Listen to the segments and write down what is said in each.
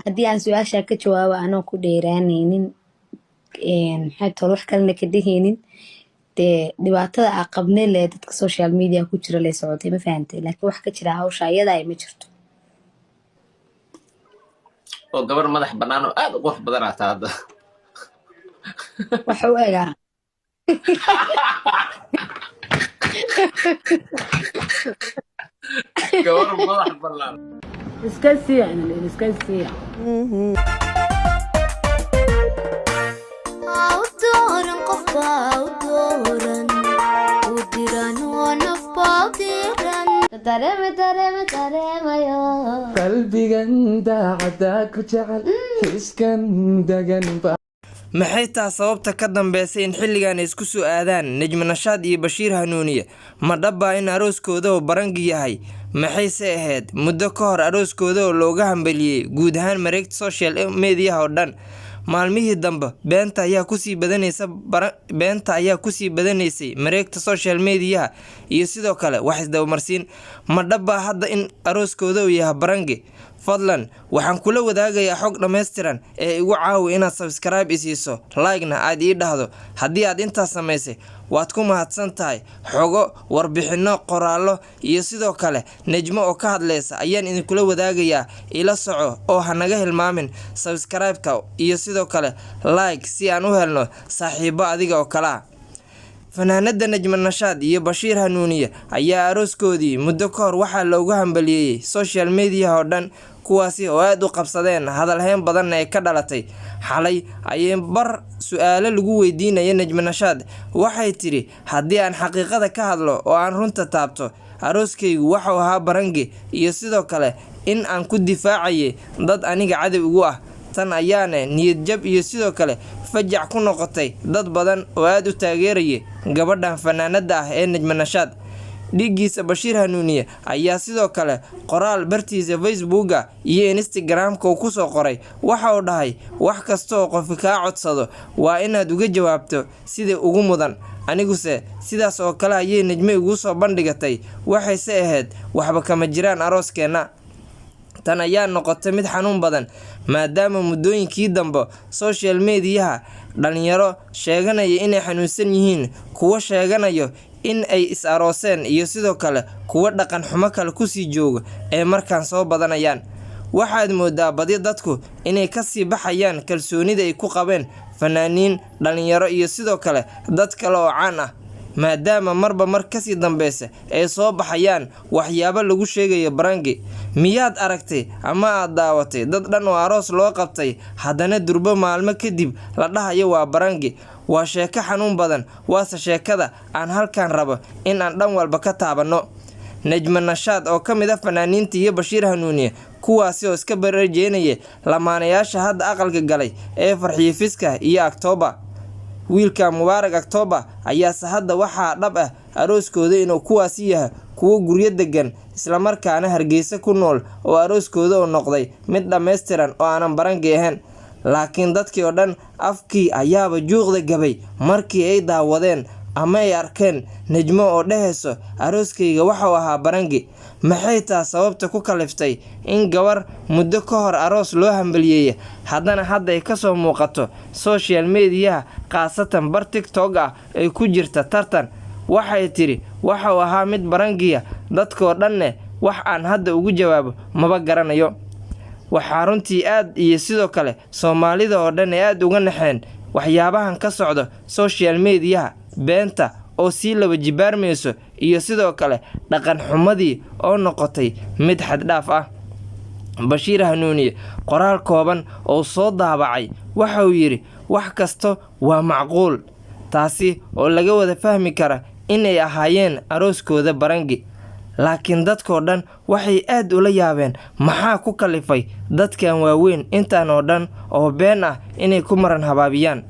haddii aan su-aashaa ka jawaabo anoo ku dheeraanaynin maxay tahay wax kalena ka dhehaynin dee dhibaatada aa qabnay le dadka social media ku jira lay socotay ma fahantay laakiin wax ka jira hawsha iyada ay ma jirto oo gabar madax bannaan oo aad u qurux badan aa taada waxa u egaa gabar madax bannaan iska siiya iska siiya qalbigan daacada ku jecel iskan dagan maxay taa sababta ka dambeysay in xilligan ay isku soo aadaan Najma Nashaad iyo Bashiir Hanuuniye ma dhaba in arooskooda oo barangi yahay maxayse ahayd muddo ka hor arooskooda oo looga hambaliyay guud ahaan mareegta social media oo dhan maalmihii dambe beenta ayaa ku sii badanaysay mareegta social media iyo sidoo kale wax isdaba-marsiin ma dhaba hadda in arooskooda uu yahay barangi fadlan waxaan kula wadaagayaa xog dhameystiran ee igu caawi inaad subscribe isiiso like-na aad ii dhahdo haddii aad intaas samaysay waad ku mahadsan tahay xogo warbixino qoraallo iyo sidoo kale Najmo oo ka hadlaysa ayaan idinkula wadaagayaa ila soco oo hanaga hilmaamin subscribe-ka iyo sidoo kale like si aan u helno saaxiibo adiga oo kala fanaanada Najma Nashaad iyo Bashiir Hanuuniye ayaa arooskoodii muddo ka hor waxaa loogu hambaliyay social media oo dhan kuwaasi oo aad u qabsadeen hadalhayn badan ee ka dhalatay xalay ayay bar su'aalo lagu weydiinayay Najma Nashaad waxay tiri haddii aan xaqiiqada ka hadlo oo aan runta taabto arooskaygu wuxuu ahaa barangi iyo sidoo kale in aan ku difaacay dad aniga cadow ugu ah tan ayaana niyad jab iyo sidoo kale fajac ku noqotay dad badan oo aad u taageerayay gabadhan fanaanada ah ee Najma Nashaad dhigiisa Bashiir Hanuuniye ayaa sidoo kale qoraal bartiisa Facebook iyo Instagram-ka uu ku soo qoray waxa uu dhahay wax kasta oo qof ka codsado waa inaad uga jawaabto sida ugu mudan aniguse sidaas oo kale ayay Najma ugu soo bandhigatay waxayse ahayd waxba kama jiraan arooskeena tan ayaa noqotay mid xanuun badan maadaama muddooyinkii dambe social media dhalinyaro sheeganaya inay xanuunsan yihiin kuwa sheeganayo in ay is arooseen iyo sidoo kale kuwa dhaqan xumo kale ku sii jooga ee markaan soo badanayaan waxaad moodaa badi dadku inay ka sii baxayaan kalsoonida ay ku qabeen fanaaniin dhalinyaro iyo sidoo kale dad kale oo caan ah maadaama marba mar kasii dambeysa ay soo baxayaan waxyaabo lagu sheegayo barangi miyaad aragtay ama aad daawatay dad dhan oo aroos loo qabtay haddana durbo maalmo kadib la dhahayo waa barangi waa sheeko xanuun badan waase sheekada aan halkan rabo in aan dhan walba ka taabano Najma Nashaad oo ka mid ah fanaaniinta iyo Bashiir Hanuuniye kuwaasi oo iska barajeynaya lamaanayaasha hadda aqalka galay ee Farxiyo Fiska iyo October wiilka Mubaarak October ayaa hadda waxaa dhab ah arooskooda inuu kuwaasi yahay kuwa guryo degan isla markaana Hargeysa ku nool oo arooskooda oo noqday mid dhameystiran oo aanan barangi ahayn laakiin dadkii oo dhan afkii ayaaba juuqda gabay markii ay daawadeen ama ay arkeen Najmo oo dhehayso arooskayga wuxuu ahaa barangi maxay taa sababta ku kaliftay in gabar muddo ka hor aroos loo hambaliyay haddana hadda ay ka soo muuqato social media qaasatan bar TikTok ah ay ku jirta tartan waxay tiri wuxuu ahaa mid barangiya dadkoo dhanne wax aan hadda ugu jawaabo maba garanayo waxaa runtii aad iyo sidoo kale Soomaalida oo dhan aad uga naxeen waxyaabahan ka socdo social media beenta oo si laba jibaarmayso iyo sidoo kale dhaqan xumadii oo noqotay mid xad dhaaf ah Bashiir Hanuuniye qoraal kooban oo soo daabacay waxa uu yiri wax kasto waa macquul taasi oo laga wada fahmi kara inay ahaayeen arooskooda barangi laakiin dadkoo dhan waxay aad ula yaabeen maxaa ku kalifay dadkan waaweyn intaan oo dhan oo been ah inay ku maran habaabiyaan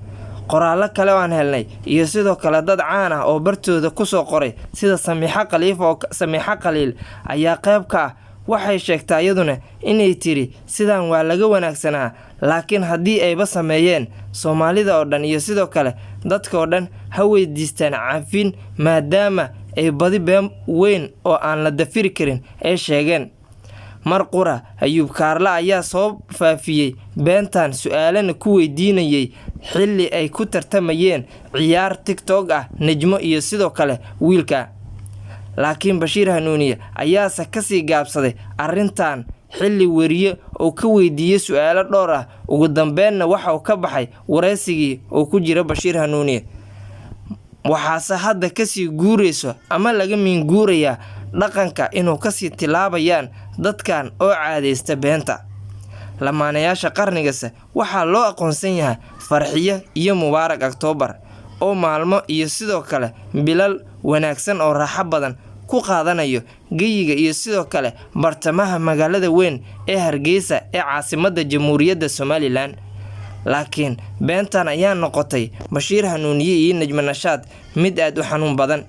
qoraallo kale oo aan helnay iyo sidoo kale dad caan ah oo bartooda ku soo qoray sida Samiixa Khaliil ayaa qayb ka ah waxay sheegtay iyaduna inay tiri sidaan waa laga wanaagsanaa laakiin haddii ayba sameeyeen Soomaalida oo dhan iyo sidoo kale dadka oo dhan ha weydiistaan cafin maadaama ay badi been weyn oo aan la dafiri karin ay sheegeen mar qura Ayuub Kaarle ayaa soo faafiyey beentan su'aalana ku weydiinayay xilli ay ku tartamayeen ciyaar TikTok ah Najmo iyo sidoo kale wiilka. laakiin Bashiir Hanuuniye ayaase kasii gaabsaday arrintan xilli wariye oo ka weydiiyay su'aalo dhowr ah ugu dambeynna waxa uu ka baxay wareysigii oo ku jira Bashiir Hanuuniye. waxaase hadda kasii guureyso ama laga minguuraya dhaqanka inuu kasii tilaabayaan dadkan oo caadeysta beenta. lamaanayaasha qarnigaas waxaa loo aqoonsan yahay Farxiyo iyo Mubaarak October oo maalmo iyo sidoo kale bilal wanaagsan oo raaxo badan ku qaadanayo geyiga iyo sidoo kale bartamaha magaalada weyn ee Hargeysa ee caasimadda Jamhuuriyadda Somaliland. laakiin beentan ayaa noqotay Bashiir Hanuuniye iyo Najmo Nashaad mid aad u xanuun badan.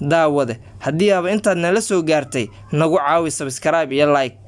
daawade haddii aad intaad nala soo gaartay nagu caawi subscribe iyo like.